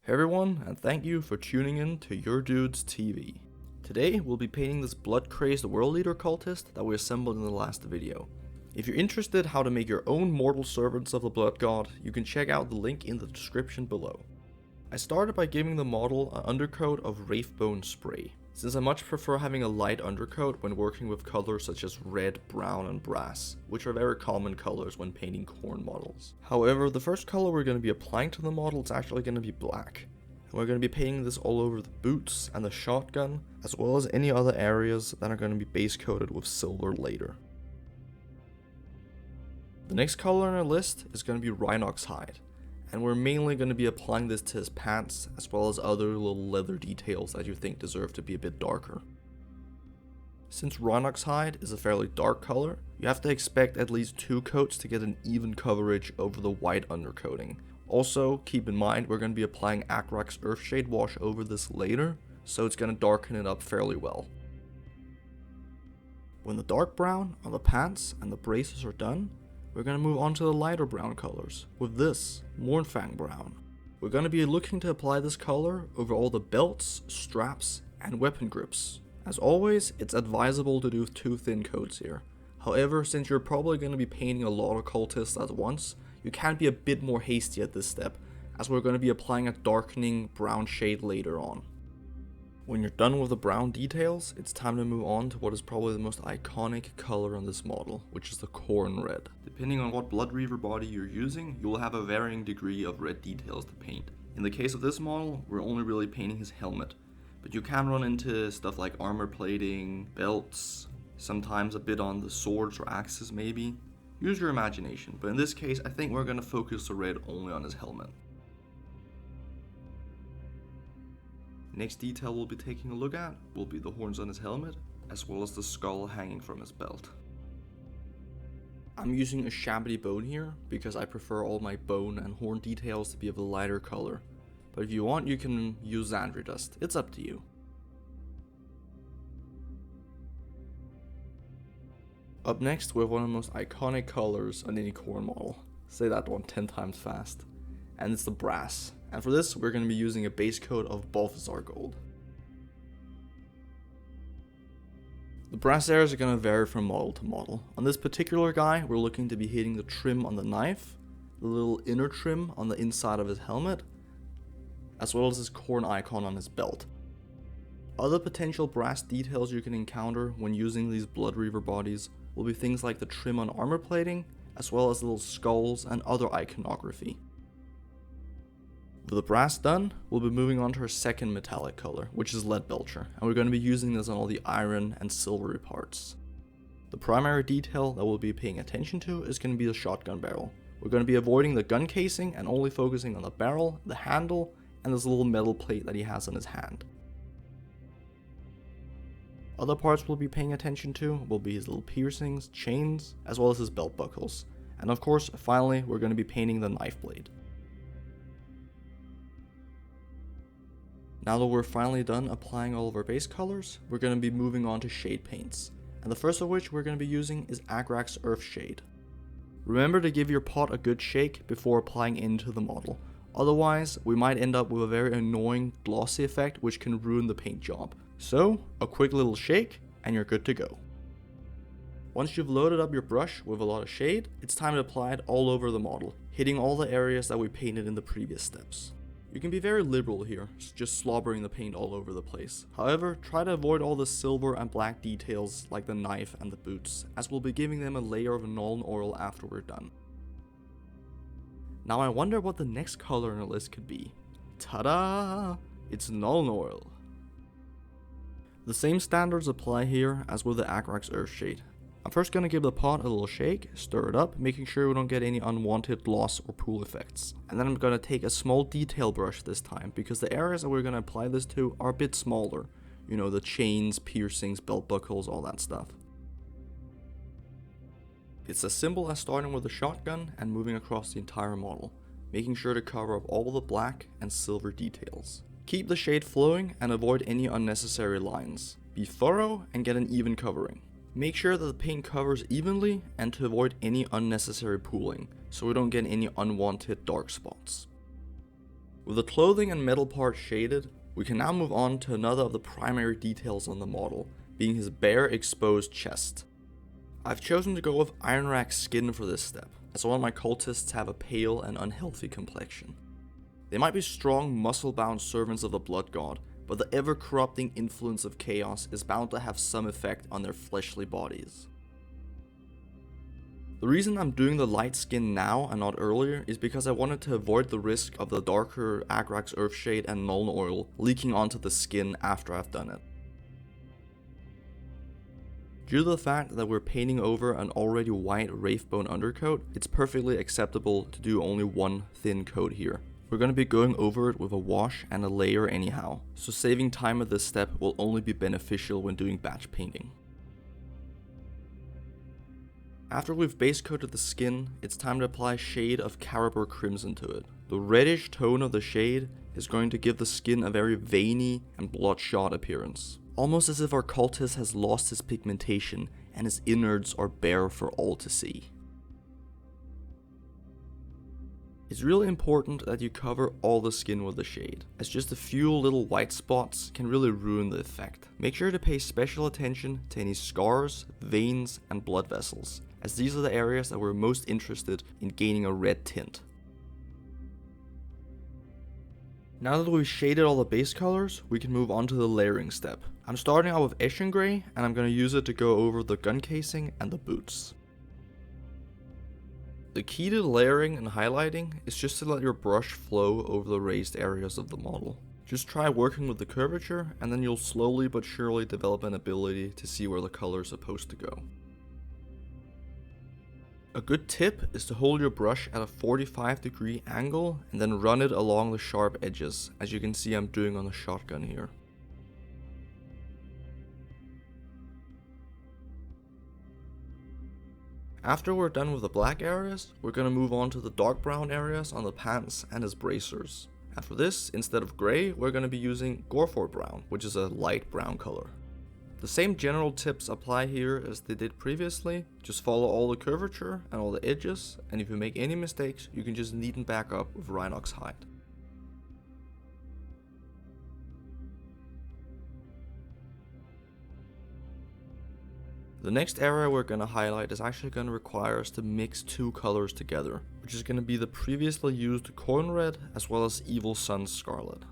Hey everyone, and thank you for tuning in to Your Dudes TV. Today we'll be painting this blood-crazed world leader cultist that we assembled in the last video. If you're interested how to make your own mortal servants of the blood god, you can check out the link in the description below. I started by giving the model an undercoat of Wraithbone Spray, since I much prefer having a light undercoat when working with colors such as red, brown, and brass, which are very common colors when painting Khorne models. However, the first color we're going to be applying to the model is actually going to be black. And we're going to be painting this all over the boots and the shotgun, as well as any other areas that are going to be base coated with silver later. The next color on our list is going to be Rhinox Hide, and we're mainly going to be applying this to his pants, as well as other little leather details that you think deserve to be a bit darker. Since Rhinox Hide is a fairly dark color, you have to expect at least 2 coats to get an even coverage over the white undercoating. Also, keep in mind we're going to be applying Agrax Earthshade wash over this later, so it's going to darken it up fairly well. When the dark brown on the pants and the braces are done, we're going to move on to the lighter brown colors with this Mournfang Brown. We're going to be looking to apply this color over all the belts, straps, and weapon grips. As always, it's advisable to do 2 thin coats here. However, since you're probably going to be painting a lot of cultists at once, you can be a bit more hasty at this step, as we're going to be applying a darkening brown shade later on. When you're done with the brown details, it's time to move on to what is probably the most iconic color on this model, which is the Khorne Red. Depending on what Blood Reaver body you're using, you will have a varying degree of red details to paint. In the case of this model, we're only really painting his helmet, but you can run into stuff like armor plating, belts, sometimes a bit on the swords or axes maybe. Use your imagination, but in this case I think we're going to focus the red only on his helmet. Next detail we'll be taking a look at will be the horns on his helmet, as well as the skull hanging from his belt. I'm using Ushabiti Bone here, because I prefer all my bone and horn details to be of a lighter color, but if you want you can use Xandri Dust, it's up to you. Up next we have one of the most iconic colors on any Khorne model, say that one 10 times fast, and it's the brass. And for this, we're going to be using a base coat of Balthasar Gold. The brass areas are going to vary from model to model. On this particular guy, we're looking to be hitting the trim on the knife, the little inner trim on the inside of his helmet, as well as his Khorne icon on his belt. Other potential brass details you can encounter when using these Blood Reaver bodies will be things like the trim on armor plating, as well as little skulls and other iconography. With the brass done, we'll be moving on to our second metallic color, which is Leadbelcher, and we're going to be using this on all the iron and silvery parts. The primary detail that we'll be paying attention to is going to be the shotgun barrel. We're going to be avoiding the gun casing and only focusing on the barrel, the handle, and this little metal plate that he has in his hand. Other parts we'll be paying attention to will be his little piercings, chains, as well as his belt buckles. And of course, finally, we're going to be painting the knife blade. Now that we're finally done applying all of our base colors, we're going to be moving on to shade paints, and the first of which we're going to be using is Agrax Earthshade. Remember to give your pot a good shake before applying into the model, otherwise we might end up with a very annoying glossy effect which can ruin the paint job. So, a quick little shake and you're good to go. Once you've loaded up your brush with a lot of shade, it's time to apply it all over the model, hitting all the areas that we painted in the previous steps. You can be very liberal here, just slobbering the paint all over the place. However, try to avoid all the silver and black details like the knife and the boots, as we'll be giving them a layer of Nuln Oil after we're done. Now I wonder what the next color on the list could be. Ta-da! It's Nuln Oil. The same standards apply here as with the Agrax Earthshade. I'm first going to give the pot a little shake, stir it up, making sure we don't get any unwanted gloss or pool effects. And then I'm going to take a small detail brush this time, because the areas that we're going to apply this to are a bit smaller. You know, the chains, piercings, belt buckles, all that stuff. It's as simple as starting with a shotgun and moving across the entire model, making sure to cover up all the black and silver details. Keep the shade flowing and avoid any unnecessary lines. Be thorough and get an even covering. Make sure that the paint covers evenly and to avoid any unnecessary pooling, so we don't get any unwanted dark spots. With the clothing and metal parts shaded, we can now move on to another of the primary details on the model, being his bare exposed chest. I've chosen to go with Ionrach Skin for this step, as all of my cultists have a pale and unhealthy complexion. They might be strong, muscle-bound servants of the Blood God, but the ever-corrupting influence of chaos is bound to have some effect on their fleshly bodies. The reason I'm doing the light skin now and not earlier is because I wanted to avoid the risk of the darker Agrax Earthshade and Nuln Oil leaking onto the skin after I've done it. Due to the fact that we're painting over an already white Wraithbone undercoat, it's perfectly acceptable to do only one thin coat here. We're going to be going over it with a wash and a layer anyhow, so saving time at this step will only be beneficial when doing batch painting. After we've base coated the skin, it's time to apply a shade of Carroburg Crimson to it. The reddish tone of the shade is going to give the skin a very veiny and bloodshot appearance, almost as if our cultist has lost his pigmentation and his innards are bare for all to see. It's really important that you cover all the skin with the shade, as just a few little white spots can really ruin the effect. Make sure to pay special attention to any scars, veins, and blood vessels, as these are the areas that we're most interested in gaining a red tint. Now that we've shaded all the base colors, we can move on to the layering step. I'm starting out with Eshin Grey, and I'm going to use it to go over the gun casing and the boots. The key to layering and highlighting is just to let your brush flow over the raised areas of the model. Just try working with the curvature, and then you'll slowly but surely develop an ability to see where the color is supposed to go. A good tip is to hold your brush at a 45-degree angle and then run it along the sharp edges, as you can see I'm doing on the shotgun here. After we're done with the black areas, we're going to move on to the dark brown areas on the pants and his bracers. And for this, instead of grey, we're going to be using Gorthor Brown, which is a light brown color. The same general tips apply here as they did previously. Just follow all the curvature and all the edges, and if you make any mistakes, you can just neaten back up with Rhinox Hide. The next area we're going to highlight is actually going to require us to mix two colors together, which is going to be the previously used Khorne Red as well as Evil Sunz Scarlet.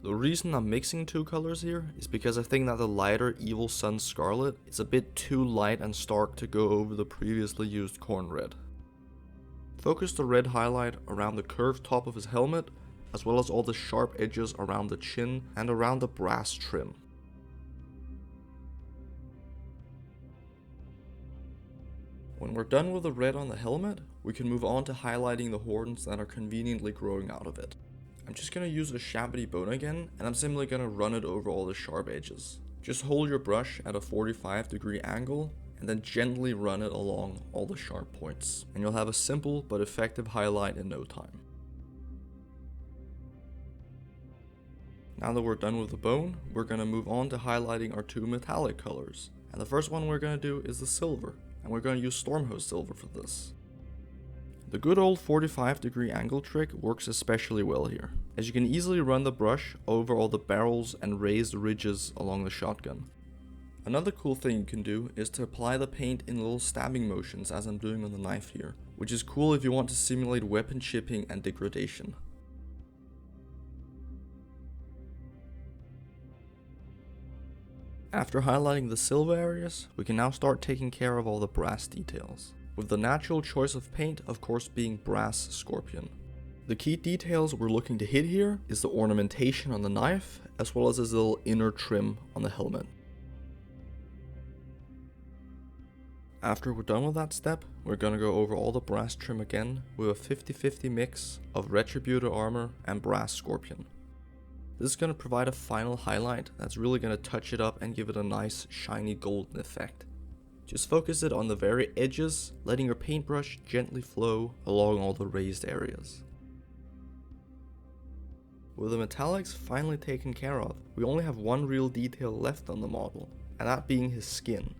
The reason I'm mixing two colors here is because I think that the lighter Evil Sunz Scarlet is a bit too light and stark to go over the previously used Khorne Red. Focus the red highlight around the curved top of his helmet, as well as all the sharp edges around the chin and around the brass trim. When we're done with the red on the helmet, we can move on to highlighting the horns that are conveniently growing out of it. I'm just going to use Ushabity Bone again, and I'm simply going to run it over all the sharp edges. Just hold your brush at a 45-degree angle, and then gently run it along all the sharp points, and you'll have a simple but effective highlight in no time. Now that we're done with the bone, we're going to move on to highlighting our two metallic colors. And the first one we're going to do is the silver, and we're going to use Stormhost Silver for this. The good old 45-degree angle trick works especially well here, as you can easily run the brush over all the barrels and raised ridges along the shotgun. Another cool thing you can do is to apply the paint in little stabbing motions as I'm doing on the knife here, which is cool if you want to simulate weapon chipping and degradation. After highlighting the silver areas, we can now start taking care of all the brass details, with the natural choice of paint of course being Brass Scorpion. The key details we're looking to hit here is the ornamentation on the knife, as well as this little inner trim on the helmet. After we're done with that step, we're going to go over all the brass trim again with a 50-50 mix of Retributor armor and Brass Scorpion. This is going to provide a final highlight that's really going to touch it up and give it a nice shiny golden effect. Just focus it on the very edges, letting your paintbrush gently flow along all the raised areas. With the metallics finally taken care of, we only have one real detail left on the model, and that being his skin.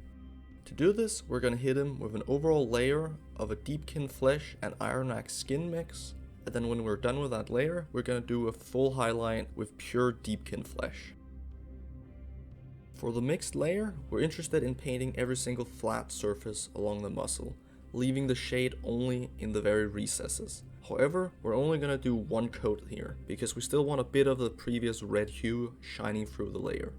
To do this, we're going to hit him with an overall layer of a Deepkin Flesh and Ionrach Skin mix, and then when we're done with that layer, we're going to do a full highlight with pure Deepkin Flesh. For the mixed layer, we're interested in painting every single flat surface along the muscle, leaving the shade only in the very recesses. However, we're only going to do one coat here, because we still want a bit of the previous red hue shining through the layer.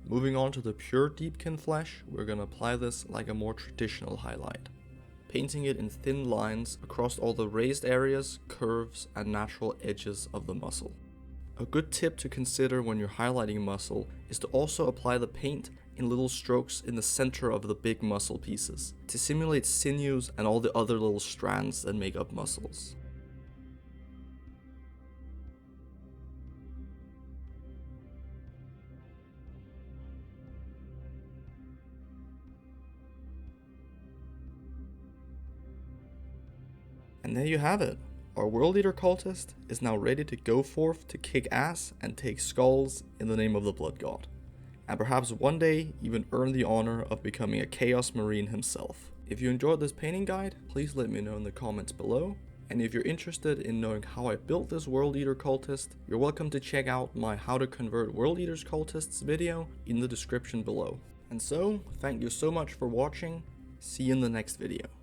Moving on to the pure Deepkin Flesh, we're going to apply this like a more traditional highlight, painting it in thin lines across all the raised areas, curves, and natural edges of the muscle. A good tip to consider when you're highlighting muscle is to also apply the paint in little strokes in the center of the big muscle pieces, to simulate sinews and all the other little strands that make up muscles. And there you have it. Our World Eater cultist is now ready to go forth to kick ass and take skulls in the name of the Blood God, and perhaps one day even earn the honor of becoming a Chaos Marine himself. If you enjoyed this painting guide, please let me know in the comments below, and if you're interested in knowing how I built this World Eater cultist, you're welcome to check out my How to Convert World Eaters cultists video in the description below. And so, thank you so much for watching, see you in the next video.